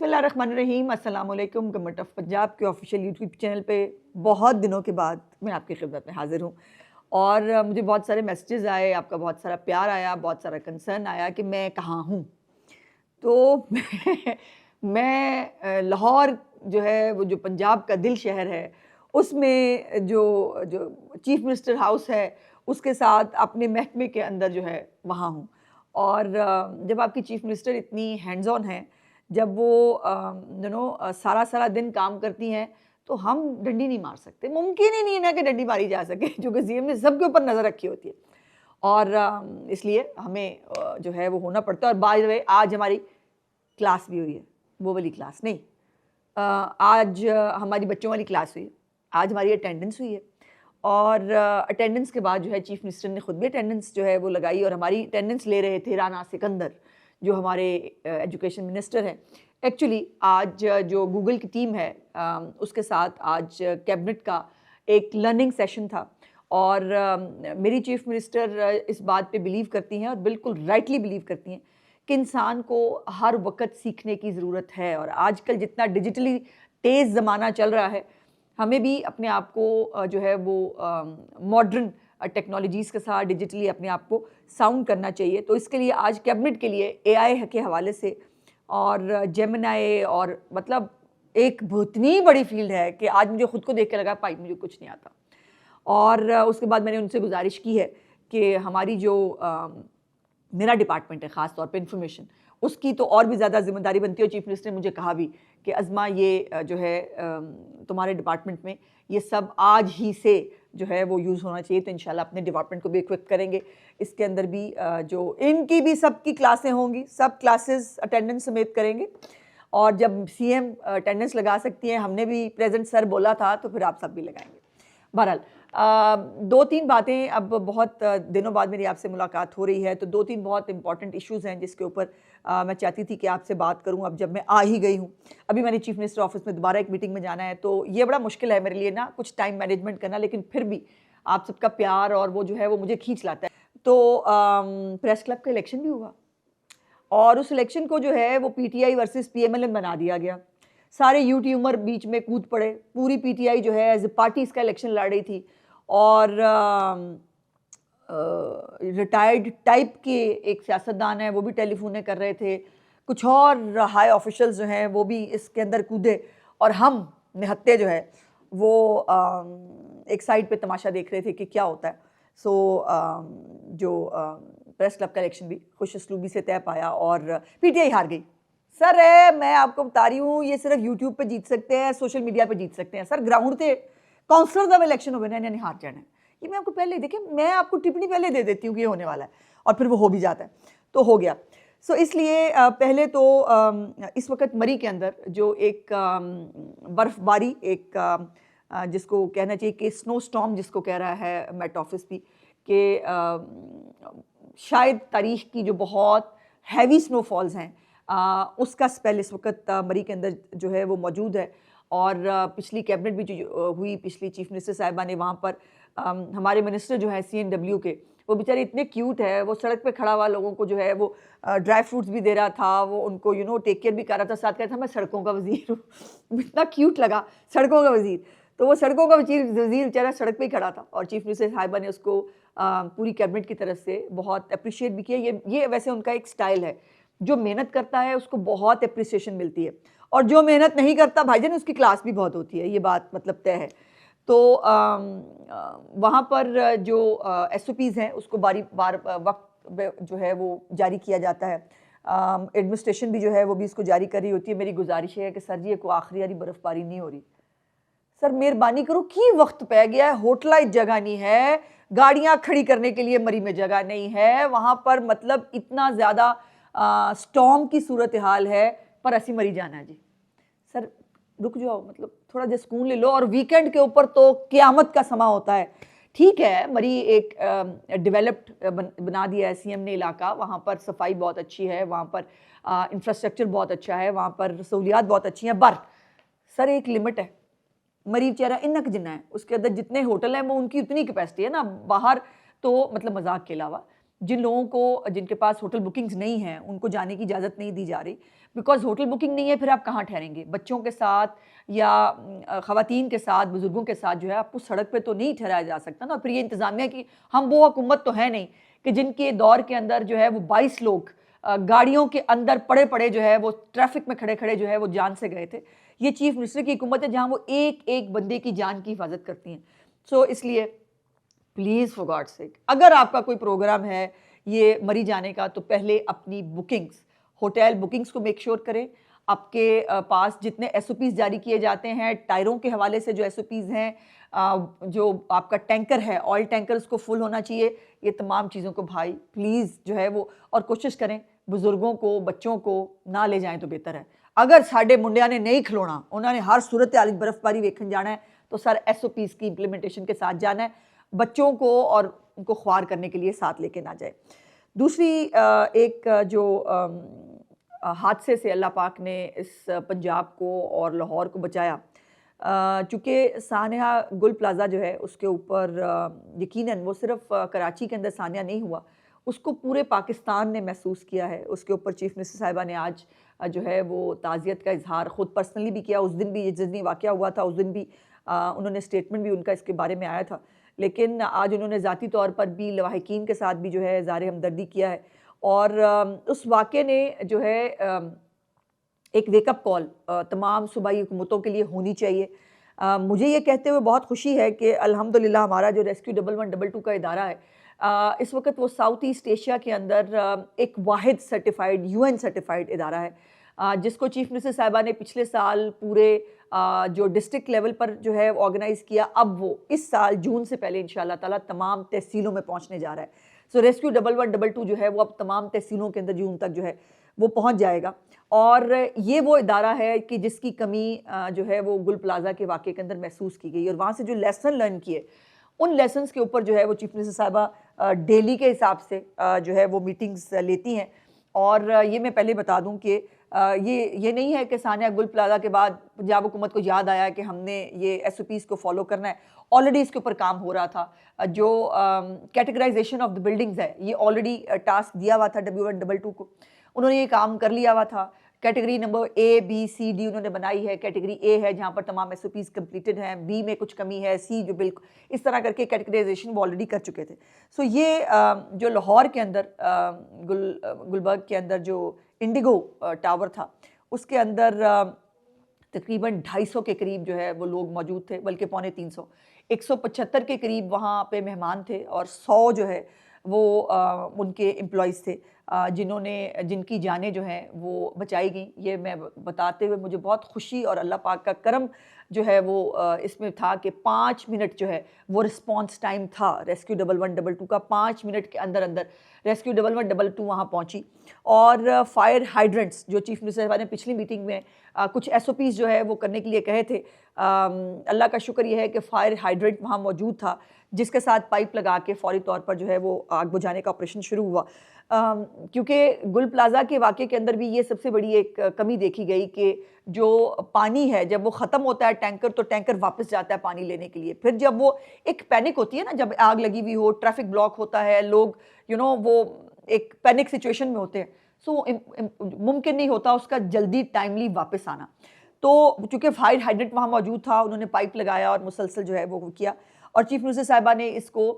बिस्मिल्लाहिर्रहमानिर्रहीम, अस्सलाम वालेकुम। गवर्नमेंट ऑफ पंजाब के ऑफिशियल यूट्यूब चैनल पे बहुत दिनों के बाद मैं आपकी खिदमत में हाजिर हूँ और मुझे बहुत सारे मैसेजेस आए, आपका बहुत सारा प्यार आया, बहुत सारा कंसर्न आया कि मैं कहाँ हूँ। तो मैं लाहौर जो है, वो जो पंजाब का दिल शहर है, उसमें जो जो चीफ मिनिस्टर हाउस है उसके साथ अपने महकमे के अंदर जो है वहाँ हूँ। और जब आपकी चीफ मिनिस्टर इतनी हैंड्स ऑन है, जब वो सारा सारा दिन काम करती हैं, तो हम डंडी नहीं मार सकते। मुमकिन ही नहीं है ना कि डंडी मारी जा सके, क्योंकि सीएम ने सबके ऊपर नज़र रखी होती है और इसलिए हमें जो है वो होना पड़ता है। और बाय द वे आज हमारी क्लास भी हुई है, वो वाली क्लास नहीं, आज हमारी बच्चों वाली क्लास हुई है, आज हमारी अटेंडेंस हुई है। और अटेंडेंस के बाद जो है चीफ मिनिस्टर ने खुद भी अटेंडेंस जो है वो लगाई और हमारी अटेंडेंस ले रहे थे राना सिकंदर, जो हमारे एजुकेशन मिनिस्टर हैं। एक्चुअली आज जो गूगल की टीम है उसके साथ आज कैबिनेट का एक लर्निंग सेशन था और मेरी चीफ मिनिस्टर इस बात पे बिलीव करती हैं और बिल्कुल राइटली बिलीव करती हैं कि इंसान को हर वक्त सीखने की ज़रूरत है। और आजकल जितना डिजिटली तेज़ ज़माना चल रहा है, हमें भी अपने आप को जो है वो मॉडर्न टेक्नोलॉजीज़ के साथ डिजिटली अपने आप को साउंड करना चाहिए। तो इसके लिए आज कैबिनेट के लिए एआई के हवाले से और जेमिनाई और मतलब एक इतनी बड़ी फील्ड है कि आज मुझे खुद को देख के लगा भाई मुझे कुछ नहीं आता। और उसके बाद मैंने उनसे गुजारिश की है कि हमारी जो मेरा डिपार्टमेंट है ख़ास तौर पे इंफॉर्मेशन, उसकी तो और भी ज़्यादा जिम्मेदारी बनती है। चीफ मिनिस्टर ने मुझे कहा भी कि अज़मा ये जो है तुम्हारे डिपार्टमेंट में ये सब आज ही से जो है वो यूज़ होना चाहिए। तो इंशाल्लाह अपने डिपार्टमेंट को भी इक्विप करेंगे। इसके अंदर भी जो इनकी भी सबकी क्लासें होंगी, सब क्लासेस अटेंडेंस समेत करेंगे। और जब सीएम अटेंडेंस लगा सकती हैं, हमने भी प्रेजेंट सर बोला था, तो फिर आप सब भी लगाएंगे। बहरहाल दो तीन बातें, अब बहुत दिनों बाद मेरी आपसे मुलाकात हो रही है, तो दो तीन बहुत इंपॉर्टेंट इश्यूज़ हैं जिसके ऊपर मैं चाहती थी कि आपसे बात करूं। अब जब मैं आ ही गई हूं, अभी मैंने चीफ मिनिस्टर ऑफिस में दोबारा एक मीटिंग में जाना है, तो ये बड़ा मुश्किल है मेरे लिए ना कुछ टाइम मैनेजमेंट करना, लेकिन फिर भी आप सबका प्यार और वो जो है वो मुझे खींच लाता है। तो प्रेस क्लब का इलेक्शन भी हुआ और उस इलेक्शन को जो है वो पीटीआई वर्सेस पीएमएलएन बना दिया गया। सारे यूट्यूबर बीच में कूद पड़े। पूरी पीटीआई जो है एज ए पार्टी इसका इलेक्शन लड़ रही थी और रिटायर्ड टाइप के एक सियासतदान है, वो भी टेलीफोने कर रहे थे। कुछ और हाई ऑफिशियल्स जो हैं वो भी इसके अंदर कूदे और हम निहत्ते जो है वो एक साइड पे तमाशा देख रहे थे कि क्या होता है। सो जो प्रेस क्लब का इलेक्शन भी खुश उसलूबी से तय पाया और पीटीआई हार गई। सर मैं आपको बता रही हूँ, ये सिर्फ यूट्यूब पे जीत सकते हैं, सोशल मीडिया पे जीत सकते हैं। सर ग्राउंड पे काउंसलर जब इलेक्शन हो यानी हार जाना है, ये मैं आपको पहले देखिए, मैं आपको टिप्पणी पहले दे देती हूँ कि ये होने वाला है और फिर वो हो भी जाता है, तो हो गया। सो इसलिए पहले तो इस वक्त मरी के अंदर जो एक बर्फबारी, एक जिसको कहना चाहिए कि स्नो स्टॉर्म जिसको कह रहा है मेट ऑफिस भी, कि शायद तारीख की जो बहुत हैवी स्नोफॉल्स हैं उसका स्पेल इस वक्त मरी के अंदर जो है वो मौजूद है। और पिछली कैबिनेट भी जो हुई, पिछली चीफ मिनिस्टर साहिबा ने, वहाँ पर हमारे मिनिस्टर जो है सीएनडब्ल्यू के, वो बेचारे इतने क्यूट है, वो सड़क पे खड़ा हुआ लोगों को जो है वो ड्राई फ्रूट्स भी दे रहा था, वो उनको टेक केयर भी कर रहा था, साथ कह रहा था मैं सड़कों का वजीर हूँ। इतना क्यूट लगा, सड़कों का वजीर। तो वो सड़कों का वजीर बेचारा सड़क पे ही खड़ा था और चीफ मिनिस्टर साहिबा ने उसको पूरी कैबिनेट की तरफ से बहुत अप्रिशिएट भी किया। ये वैसे उनका एक स्टाइल है, जो मेहनत करता है उसको बहुत अप्रिसिएशन मिलती है और जो मेहनत नहीं करता भाईजान उसकी क्लास भी बहुत होती है, ये बात मतलब तय है। तो वहाँ पर जो SOPs हैं उसको बार वक्त जो है वो जारी किया जाता है। एडमिनिस्ट्रेशन भी जो है वो भी इसको जारी कर रही होती है। मेरी गुजारिश है कि सर जी को आखिरी वाली बर्फबारी नहीं हो रही, सर मेहरबानी करो कि वक्त पै गया है, होटलाइज जगह नहीं है, गाड़ियाँ खड़ी करने के लिए मरी में जगह नहीं है, वहाँ पर मतलब इतना ज़्यादा स्टॉर्म की सूरत हाल है, पर असी मरी जाना है जी। सर रुक जाओ, मतलब थोड़ा जो सुकून ले लो। और वीकेंड के ऊपर तो क़यामत का समा होता है। ठीक है, मरी एक डेवलप्ड बना दिया है सीएम ने इलाका, वहाँ पर सफाई बहुत अच्छी है, वहाँ पर इंफ्रास्ट्रक्चर बहुत अच्छा है, वहाँ पर सहूलियात बहुत अच्छी हैं, पर सर एक लिमिट है। मरी बेचारा इनक जिन्ना है, उसके अंदर जितने होटल हैं वो उनकी उतनी कैपेसिटी है ना, बाहर तो मतलब मजाक के अलावा जिन लोगों को जिनके पास होटल बुकिंग्स नहीं हैं उनको जाने की इजाज़त नहीं दी जा रही, बिकॉज़ होटल बुकिंग नहीं है, फिर आप कहाँ ठहरेंगे? बच्चों के साथ या ख़वातीन के साथ, बुज़ुर्गों के साथ जो है आपको सड़क पे तो नहीं ठहराया जा सकता ना। फिर ये इंतज़ामिया की, हम वो हुकूमत तो है नहीं कि जिनके दौर के अंदर जो है वो 22 लोग गाड़ियों के अंदर पड़े-पड़े जो है वो ट्रैफ़िक में खड़े-खड़े जो है वो जान से गए थे। ये चीफ़ मिनिस्टर की हुकूमत है जहाँ वो एक-एक बंदे की जान की हिफ़ाज़त करती हैं। सो इसलिए प्लीज़ फॉर गॉड्स सेक, अगर आपका कोई प्रोग्राम है ये मरी जाने का, तो पहले अपनी बुकिंग्स, होटल बुकिंग्स को मेक श्योर करें। आपके पास जितने एसओपीज़ जारी किए जाते हैं, टायरों के हवाले से जो एसओपीज़ हैं, जो आपका टैंकर है, ऑयल टैंकर, उसको फुल होना चाहिए। ये तमाम चीज़ों को भाई प्लीज़ जो है वो, और कोशिश करें बुज़ुर्गों को, बच्चों को ना ले जाएं तो बेहतर है। अगर साढ़े मुंडिया ने नहीं खिलौना, उन्होंने हर सूरत हाल बर्फबारी वेखन जाना है, तो सर एसओपीज़ की इम्प्लीमेंटेशन के साथ जाना है। बच्चों को और उनको ख्वार करने के लिए साथ लेके ना जाए। दूसरी एक जो हादसे से अल्लाह पाक ने इस पंजाब को और लाहौर को बचाया, चूँकि सानिया गुल प्लाज़ा जो है उसके ऊपर यकीनन वो सिर्फ कराची के अंदर सानिया नहीं हुआ, उसको पूरे पाकिस्तान ने महसूस किया है। उसके ऊपर चीफ़ मिनिस्टर साहिबा ने आज जो है वो ताज़ियत का इज़हार ख़ुद पर्सनली भी किया। उस दिन भी जिस दिन वाक़या हुआ था उस दिन भी उन्होंने स्टेटमेंट भी उनका इसके बारे में आया था, लेकिन आज उन्होंने ज़ाती तौर पर भी लवाहिकीन के साथ भी जो है इज़हार हमदर्दी किया है। और उस वाक़े ने जो है एक वेकअप कॉल तमाम सूबाई हुकूमतों के लिए होनी चाहिए। मुझे ये कहते हुए बहुत खुशी है कि अल्हम्दुलिल्लाह हमारा जो रेस्क्यू 1112 का इदारा है, इस वक्त वो साउथ ईस्ट एशिया के अंदर एक वाहिद सर्टिफाइड, यूएन सर्टिफाइड इदारा है, जिसको चीफ मिनिस्टर साहिबा ने पिछले साल पूरे जो डिस्ट्रिक्ट लेवल पर जो है ऑर्गेनाइज़ किया। अब वो इस साल जून से पहले इंशाअल्लाह ताला तमाम तहसीलों में पहुँचने जा रहा है। सो रेस्क्यू 1112 जो है वो अब तमाम तहसीलों के अंदर जून तक जो है वो पहुँच जाएगा। और ये वो इदारा है कि जिसकी कमी जो है वो गुल प्लाज़ा के वाक़े के अंदर महसूस की गई, और वहाँ से जो लेसन लर्न किए, उन लेसन्स के ऊपर जो है वो चीफ मिनिस्टर साहिबा डेली के हिसाब से जो है वो मीटिंग्स लेती हैं। और ये मैं पहले बता दूं कि ये नहीं है कि सानिया गुल प्लाज़ा के बाद पंजाब हुकूमत को याद आया कि हमने ये एसओपीज़ को फॉलो करना है। ऑलरेडी इसके ऊपर काम हो रहा था। जो कैटेगराइजेशन ऑफ द बिल्डिंग्स है, ये ऑलरेडी टास्क दिया हुआ था W122 को, उन्होंने ये काम कर लिया हुआ था। Category number A, B, C, D उन्होंने बनाई है। कैटेगरी A है जहाँ पर तमाम एसओपीज़ कंप्लीटेड हैं, B में कुछ कमी है, C जो बिल्कुल, इस तरह करके कैटेगराइजेशन वो ऑलरेडी कर चुके थे। सो ये जो लाहौर के अंदर गुलबर्ग के अंदर जो इंडिगो टावर था, उसके अंदर तकरीबन 250 के करीब जो है वो लोग मौजूद थे, बल्कि पौने 300, 175 के करीब वहाँ पे मेहमान थे, और 100 जो है वो उनके एम्प्लॉइज़ थे जिनकी जानें जो हैं वो बचाई गई। ये मैं बताते हुए मुझे बहुत खुशी और अल्लाह पाक का करम जो है वो इसमें था कि 5 मिनट जो है वो रिस्पॉन्स टाइम था रेस्क्यू 1112 का। 5 मिनट के अंदर अंदर रेस्क्यू 1112 वहाँ पहुँची। और फायर हाइड्रेंट्स जो चीफ मिनिस्टर साहब ने पिछली मीटिंग में कुछ एसओपीज़ जो है वो करने के लिए कहे थे, अल्लाह का शुक्र ये है कि फायर हाइड्रेंट वहाँ मौजूद था, जिसके साथ पाइप लगा के फौरी तौर पर जो है वो आग बुझाने का ऑपरेशन शुरू हुआ। क्योंकि गुल प्लाज़ा के वाक़े के अंदर भी ये सबसे बड़ी एक कमी देखी गई कि जो पानी है जब वो ख़त्म होता है टैंकर, तो टैंकर वापस जाता है पानी लेने के लिए। फिर जब वो एक पैनिक होती है ना, जब आग लगी हुई हो, ट्रैफिक ब्लॉक होता है, लोग वो एक पैनिक सिचुएशन में होते हैं, सो मुमकिन नहीं होता उसका जल्दी टाइमली वापस आना। तो चूँकि फायर हाइड्रेंट वहाँ मौजूद था, उन्होंने पाइप लगाया और मुसलसल जो है वो किया, और चीफ मिनिस्टर साहिबा ने इसको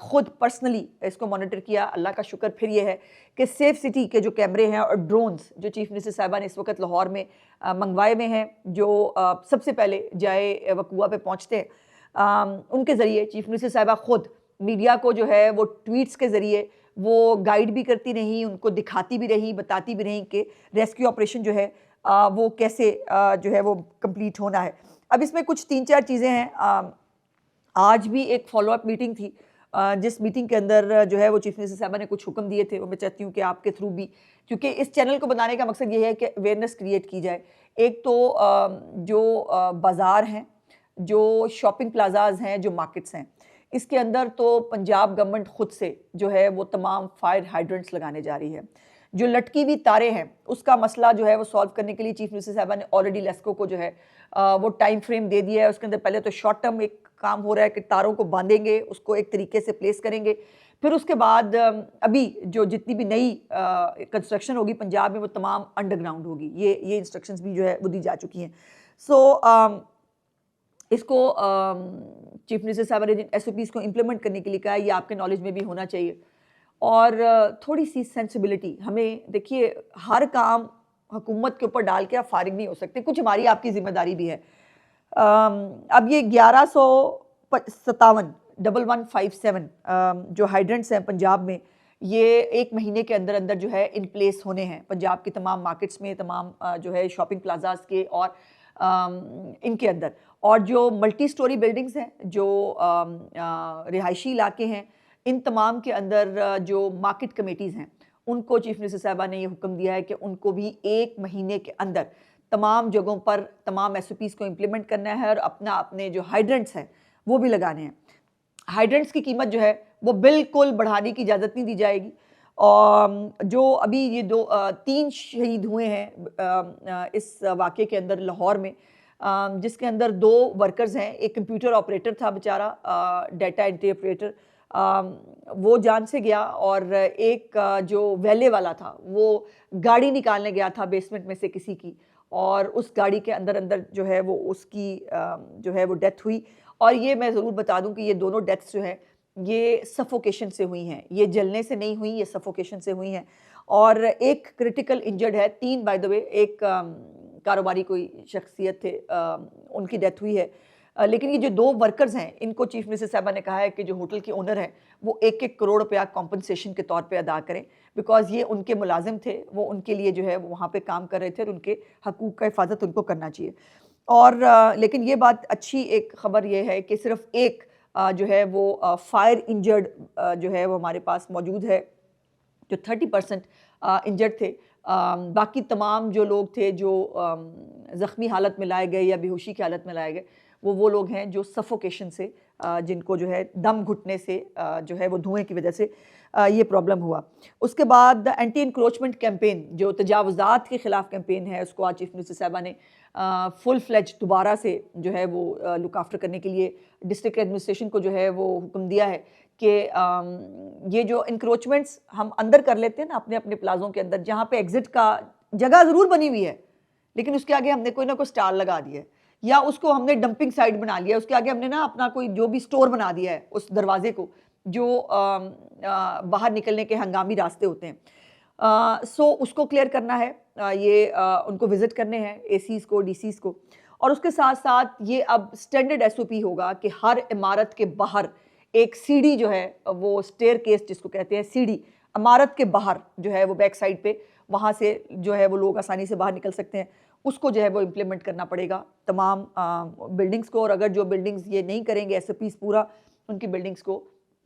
खुद पर्सनली इसको मॉनिटर किया। अल्लाह का शुक्र फिर ये है कि सेफ सिटी के जो कैमरे हैं और ड्रोन्स जो चीफ मिनिस्टर साहिबा ने इस वक्त लाहौर में मंगवाए हुए हैं, जो सबसे पहले जाए वकुआ पे पहुँचते हैं, उनके ज़रिए चीफ मिनिस्टर साहिबा खुद मीडिया को जो है वो ट्वीट्स के ज़रिए वो गाइड भी करती रही, उनको दिखाती भी रही, बताती भी रही कि रेस्क्यू ऑपरेशन जो है वो कैसे जो है वो कंप्लीट होना है। अब इसमें कुछ 3-4 चीज़ें हैं। आज भी एक फॉलोअप मीटिंग थी, जिस मीटिंग के अंदर जो है वो चीफ मिनिस्टर साहबा ने कुछ हुक्म दिए थे। वो मैं चाहती हूँ कि आपके थ्रू भी, क्योंकि इस चैनल को बनाने का मकसद ये है कि अवेयरनेस क्रिएट की जाए। एक तो जो बाज़ार हैं, जो शॉपिंग प्लाजाज हैं, जो मार्केट्स हैं, इसके अंदर तो पंजाब गवर्नमेंट ख़ुद से जो है वो तमाम फायर हाइड्रेंट्स लगाने जा रही है। जो लटकी हुई तारें हैं उसका मसला जो है वो सॉल्व करने के लिए चीफ मिनिस्टर साहबा ने ऑलरेडी लेस्को को जो है वो टाइम फ्रेम दे दिया है। उसके अंदर पहले तो शॉर्ट टर्म एक काम हो रहा है कि तारों को बांधेंगे, उसको एक तरीके से प्लेस करेंगे, फिर उसके बाद अभी जो जितनी भी नई कंस्ट्रक्शन होगी पंजाब में वो तमाम अंडरग्राउंड होगी। ये इंस्ट्रक्शंस भी जो है वो दी जा चुकी हैं। सो इसको चीफ मिनिस्टर साहब ने SOPs को इम्प्लीमेंट करने के लिए कहा, ये आपके नॉलेज में भी होना चाहिए। और थोड़ी सी सेंसिबिलिटी हमें, देखिए हर काम हुकूमत के ऊपर डाल के आप फारिग नहीं हो सकते, कुछ हमारी आपकी जिम्मेदारी भी है। अब ये 1157 1157 जो हाइड्रेंट्स हैं पंजाब में, ये 1 महीने के अंदर अंदर जो है इन प्लेस होने हैं पंजाब के तमाम मार्केट्स में, तमाम जो है शॉपिंग प्लाजाज के और इनके अंदर। और जो मल्टी स्टोरी बिल्डिंग्स हैं, जो रिहायशी इलाके हैं, इन तमाम के अंदर जो मार्केट कमेटीज़ हैं, उनको चीफ मिनिस्टर साहबा ने ये हुक्म दिया है कि उनको भी 1 महीने के अंदर तमाम जगहों पर तमाम SOPs को इम्प्लीमेंट करना है और अपने जो हाइड्रेंट्स हैं वो भी लगाने हैं। हाइड्रेंट्स की कीमत जो है वो बिल्कुल बढ़ाने की इजाज़त नहीं दी जाएगी। और जो अभी ये 3 शहीद हुए हैं इस वाक़े के अंदर लाहौर में, जिसके अंदर 2 वर्कर्स हैं, एक कंप्यूटर ऑपरेटर था बेचारा, डाटा एंट्री ऑपरेटर, वो जान से गया, और एक जो वेले वाला था वो गाड़ी निकालने गया था बेसमेंट में से किसी की, और उस गाड़ी के अंदर अंदर जो है वो उसकी जो है वो डेथ हुई। और ये मैं ज़रूर बता दूं कि ये दोनों डेथ्स जो हैं ये सफोकेशन से हुई हैं, ये जलने से नहीं हुई, ये सफोकेशन से हुई हैं। और एक क्रिटिकल इंजर्ड है, 3 बाय द वे, एक कारोबारी कोई शख्सियत थे, उनकी डेथ हुई है। लेकिन ये जो 2 वर्कर्स हैं, इनको चीफ मिनिस्टर साहबा ने कहा है कि जो होटल के ओनर हैं वो 1-1 करोड़ रुपया कॉम्पनसेशन के तौर पे अदा करें, बिकॉज ये उनके मुलाजिम थे, वो उनके लिए जो है वो वहाँ पे काम कर रहे थे और उनके हकूक़ का हिफाजत उनको करना चाहिए। और लेकिन ये बात अच्छी एक ख़बर ये है कि सिर्फ एक जो है वो फायर इंजर्ड जो है वो हमारे पास मौजूद है, जो 30% इंजर्ड थे। बाकी तमाम जो लोग थे जो ज़ख्मी हालत में लाए गए या बेहोशी की हालत में लाए गए, वो लोग हैं जो सफोकेशन से, जिनको जो है दम घुटने से जो है वो धुएं की वजह से ये प्रॉब्लम हुआ। उसके बाद एंटी इंक्रोचमेंट कैंपेन, जो तजावुज़ात के ख़िलाफ़ कैंपेन है, उसको आज चीफ मिनिस्टर साहबा ने फुल फ्लेज दोबारा से जो है वो लुक आफ्टर करने के लिए डिस्ट्रिक्ट एडमिनिस्ट्रेशन को जो है वो हुक्म दिया है कि ये जो इंक्रोचमेंट्स हम अंदर कर लेते हैं ना अपने अपने प्लाजों के अंदर, जहाँ पे एग्ज़िट का जगह ज़रूर बनी हुई है लेकिन उसके आगे हमने कोई ना कोई स्टाल लगा दिया है, या उसको हमने डंपिंग साइड बना लिया है, उसके आगे हमने ना अपना कोई जो भी स्टोर बना दिया है उस दरवाजे को, जो बाहर निकलने के हंगामी रास्ते होते हैं। सो उसको क्लियर करना है, ये उनको विज़िट करने हैं ACs को, DCs को। और उसके साथ साथ ये अब स्टैंडर्ड SOP होगा कि हर इमारत के बाहर एक सीढ़ी जो है वो स्टेयरकेस जिसको कहते हैं, सीढ़ी इमारत के बाहर जो है वो बैक साइड पे, वहाँ से जो है वो लोग आसानी से बाहर निकल सकते हैं, उसको जो है वो इम्प्लीमेंट करना पड़ेगा तमाम बिल्डिंग्स को। और अगर जो बिल्डिंग्स ये नहीं करेंगे SOPs पूरा, उनकी बिल्डिंग्स को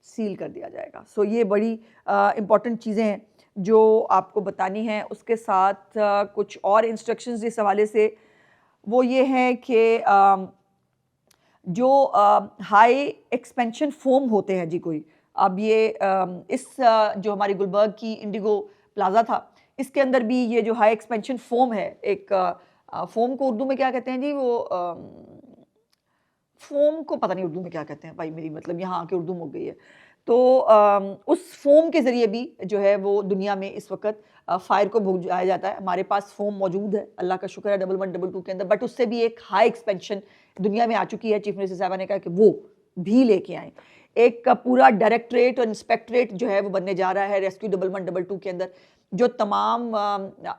सील कर दिया जाएगा। सो ये बड़ी इम्पॉर्टेंट चीज़ें हैं जो आपको बतानी हैं। उसके साथ कुछ और इंस्ट्रक्शंस इस हवाले से वो ये हैं कि जो हाई एक्सपेंशन फोम होते हैं जी, कोई अब ये इस जो हमारी गुलबर्ग की इंडिगो प्लाजा था, इसके अंदर भी ये जो हाई एक्सपेंशन फोम है, एक फोम को उर्दू में क्या कहते हैं जी, वो फोम को पता नहीं उर्दू में क्या कहते हैं भाई, मेरी मतलब यहाँ आके उर्दू मुक गई है। तो उस फोम के ज़रिए भी जो है वो दुनिया में इस वक्त फायर को बुझाया जाता है। हमारे पास फोम मौजूद है, अल्लाह का शुक्र है, 1122 के अंदर, बट उससे भी एक हाई एक्सपेंशन दुनिया में आ चुकी है। चीफ मिनिस्टर साहबा ने कहा कि वो भी लेके आएँ। एक पूरा डायरेक्टरेट और इंस्पेक्टरेट जो है वो बनने जा रहा है रेस्क्यू 1122 के अंदर, जो तमाम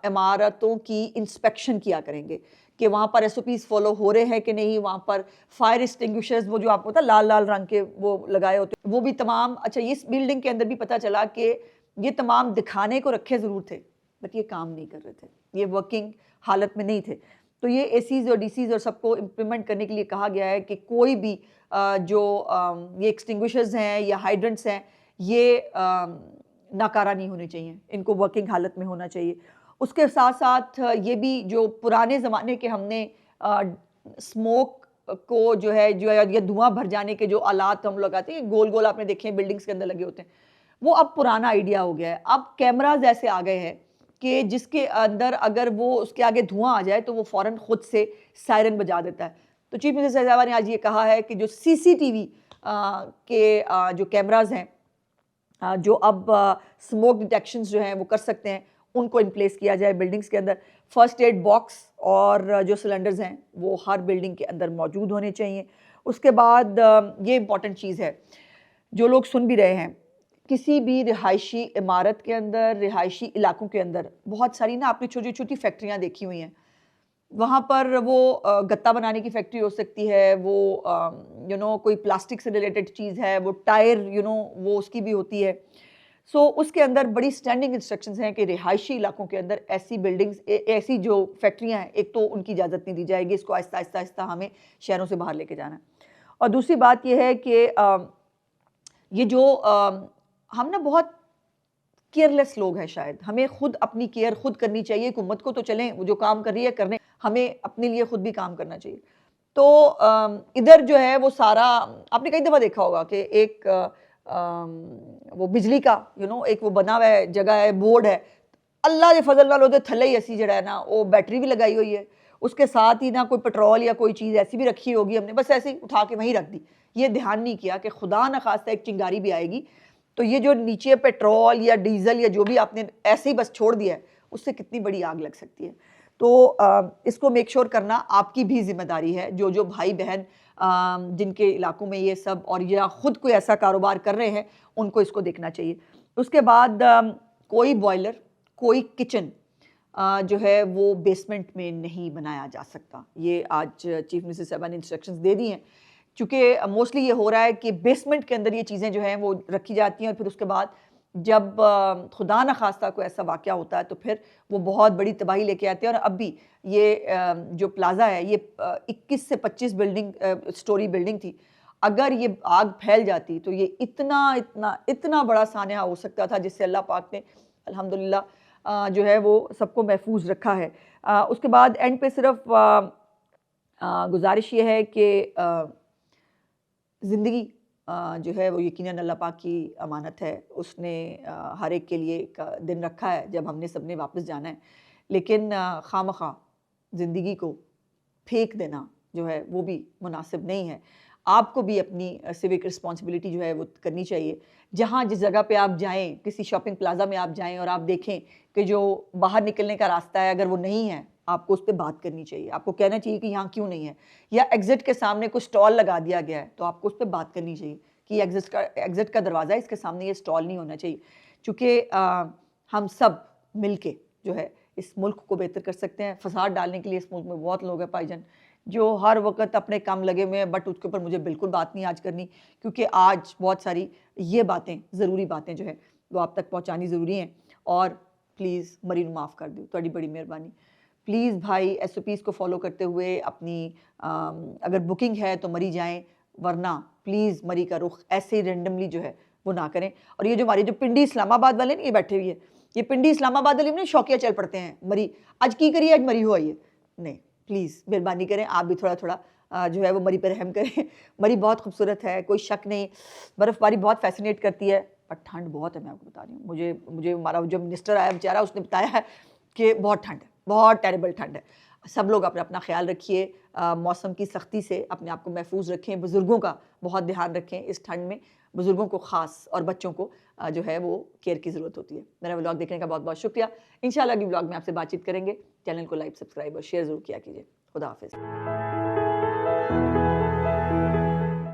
इमारतों की इंस्पेक्शन किया करेंगे कि वहाँ पर SOPs फॉलो हो रहे हैं कि नहीं, वहाँ पर फायर एक्सटिंग्विशर्स वो जो आपको पता लाल लाल रंग के वो लगाए होते हैं वो भी तमाम। अच्छा, इस बिल्डिंग के अंदर भी पता चला कि ये तमाम दिखाने को रखे ज़रूर थे बट ये काम नहीं कर रहे थे, ये वर्किंग हालत में नहीं थे। तो ये ACs और DCs और सबको इम्प्लीमेंट करने के लिए कहा गया है कि कोई भी जो ये एक्सटिंग्विशर्स हैं या हाइड्रेंट्स हैं, ये नाकारा नहीं होने चाहिए, इनको वर्किंग हालत में होना चाहिए। उसके साथ साथ ये भी जो पुराने ज़माने के हमने स्मोक को जो है या धुआं भर जाने के जो आलात हम लगाते हैं, गोल गोल आपने देखे हैं बिल्डिंग्स के अंदर लगे होते हैं, वो अब पुराना आइडिया हो गया है। अब कैमराज ऐसे आ गए हैं कि जिसके अंदर अगर वो उसके आगे धुआं आ जाए तो वो फ़ौरन खुद से सायरन बजा देता है। तो चीफ मिनिस्टर साहब ने आज ये कहा है कि जो CCTV के जो कैमराज हैं जो अब स्मोक डिटेक्शंस जो हैं वो कर सकते हैं, उनको इन प्लेस किया जाए बिल्डिंग्स के अंदर। फर्स्ट एड बॉक्स और जो सिलेंडर्स हैं वो हर बिल्डिंग के अंदर मौजूद होने चाहिए। उसके बाद ये इंपॉर्टेंट चीज़ है, जो लोग सुन भी रहे हैं, किसी भी रिहायशी इमारत के अंदर, रिहायशी इलाकों के अंदर बहुत सारी ना आपने छोटी छोटी फैक्ट्रियाँ देखी हुई हैं। वहाँ पर वो गत्ता बनाने की फैक्ट्री हो सकती है, वो कोई प्लास्टिक से रिलेटेड चीज़ है, वो टायर वो उसकी भी होती है। सो उसके अंदर बड़ी स्टैंडिंग इंस्ट्रक्शंस हैं कि रिहायशी इलाकों के अंदर ऐसी बिल्डिंग्स ऐसी जो फैक्ट्रियाँ हैं, एक तो उनकी इजाज़त नहीं दी जाएगी, इसको आहिस्ता आहिस्ता आहिस्ता हमें शहरों से बाहर लेके जाना है। और दूसरी बात ये है कि ये जो हम ना बहुत केयरलेस लोग हैं शायद, हमें खुद अपनी केयर खुद करनी चाहिए। हुकूमत को तो चलें, वो जो काम कर रही है करने, हमें अपने लिए खुद भी काम करना चाहिए। तो इधर जो है वो सारा आपने कई दफ़ा देखा होगा कि एक वो बिजली का एक वो बना हुआ है, जगह है, बोर्ड है, अल्लाह के फजल नाल ओहदे थल्ले ही असी जड़ा है ना वो बैटरी भी लगाई हुई है, उसके साथ ही ना कोई पेट्रोल या कोई चीज़ ऐसी भी रखी होगी, हमने बस ऐसे ही उठा के वहीं रख दी। ये ध्यान नहीं किया कि खुदा न खास्ता एक चिंगारी भी आएगी, तो ये जो नीचे पेट्रोल या डीजल या जो भी आपने ऐसे ही बस छोड़ दिया है, उससे कितनी बड़ी आग लग सकती है। तो इसको मेक श्योर करना आपकी भी जिम्मेदारी है। जो भाई बहन जिनके इलाकों में ये सब और या खुद कोई ऐसा कारोबार कर रहे हैं, उनको इसको देखना चाहिए। उसके बाद कोई बॉयलर, कोई किचन जो है वो बेसमेंट में नहीं बनाया जा सकता। ये आज चीफ मिनिस्टर साहबा ने इंस्ट्रक्शंस दे दी हैं, चूँकि मोस्टली ये हो रहा है कि बेसमेंट के अंदर ये चीज़ें जो हैं वो रखी जाती हैं और फिर उसके बाद जब खुदा न खास्ता कोई ऐसा वाक़या होता है तो फिर वो बहुत बड़ी तबाही लेके आते हैं। और अब भी ये जो प्लाज़ा है ये 21 से 25 स्टोरी बिल्डिंग थी। अगर ये आग फैल जाती तो ये इतना इतना इतना बड़ा सानहा हो सकता था, जिससे अल्लाह पाक ने अल्हम्दुलिल्लाह जो है वो सबको महफूज रखा है। उसके बाद एंड पे सिर्फ गुजारिश ये है कि ज़िंदगी जो है वो यकीनन अल्लाह पाक की अमानत है। उसने हर एक के लिए एक दिन रखा है जब हमने सबने वापस जाना है, लेकिन खामखा ज़िंदगी को फेंक देना जो है वो भी मुनासिब नहीं है। आपको भी अपनी सिविक रिस्पॉन्सिबिलिटी जो है वो करनी चाहिए। जहाँ जिस जगह पे आप जाएँ, किसी शॉपिंग प्लाज़ा में आप जाएँ और आप देखें कि जो बाहर निकलने का रास्ता है अगर वो नहीं है, आपको उस पे बात करनी चाहिए। आपको कहना चाहिए कि यहाँ क्यों नहीं है, या एग्ज़िट के सामने कुछ स्टॉल लगा दिया गया है तो आपको उस पे बात करनी चाहिए कि एग्ज़िट का दरवाज़ा है, इसके सामने ये स्टॉल नहीं होना चाहिए। चूँकि हम सब मिल के जो है इस मुल्क को बेहतर कर सकते हैं। फ़साद डालने के लिए इस मुल्क में बहुत लोग हैं भाईजान, जो हर वक़्त अपने काम लगे हुए हैं, बट उसके ऊपर मुझे बिल्कुल बात नहीं आज करनी, क्योंकि आज बहुत सारी ये बातें, ज़रूरी बातें जो है वो आप तक पहुँचानी ज़रूरी हैं। और प्लीज़ मरी नूं माफ़ कर दो, थोड़ी बड़ी मेहरबानी। प्लीज़ भाई SOPs को फॉलो करते हुए अपनी अगर बुकिंग है तो मरी जाएं, वरना प्लीज़ मरी का रुख ऐसे रेंडमली जो है वो ना करें। और ये जो हमारे जो पिंडी इस्लामाबाद वाले ना ये बैठे हुए हैं, ये पिंडी इस्लामाबाद वाले ना शौकिया चल पड़ते हैं, मरी आज की करिए, आज मरी हो आइए। नहीं, प्लीज़ मेहरबानी करें, आप भी थोड़ा थोड़ा जो है वो मरी पर रहम करें। मरी बहुत खूबसूरत है, कोई शक नहीं, बर्फ़बारी बहुत फैसिनेट करती है, पर ठंड बहुत है। मैं आपको बता रही हूँ, मुझे हमारा जो मिनिस्टर आया बेचारा, उसने बताया है कि बहुत ठंड है, बहुत टेरेबल ठंड है। सब लोग अपना ख्याल रखिए, मौसम की सख्ती से अपने आप को महफूज रखें, बुज़ुर्गों का बहुत ध्यान रखें। इस ठंड में बुज़ुर्गों को ख़ास और बच्चों को जो है वो केयर की ज़रूरत होती है। मेरा व्लॉग देखने का बहुत बहुत शुक्रिया। इंशाल्लाह अगली व्लॉग में आपसे बातचीत करेंगे। चैनल को लाइक, सब्सक्राइब और शेयर ज़रूर किया कीजिए। खुदा हाफ़िज़।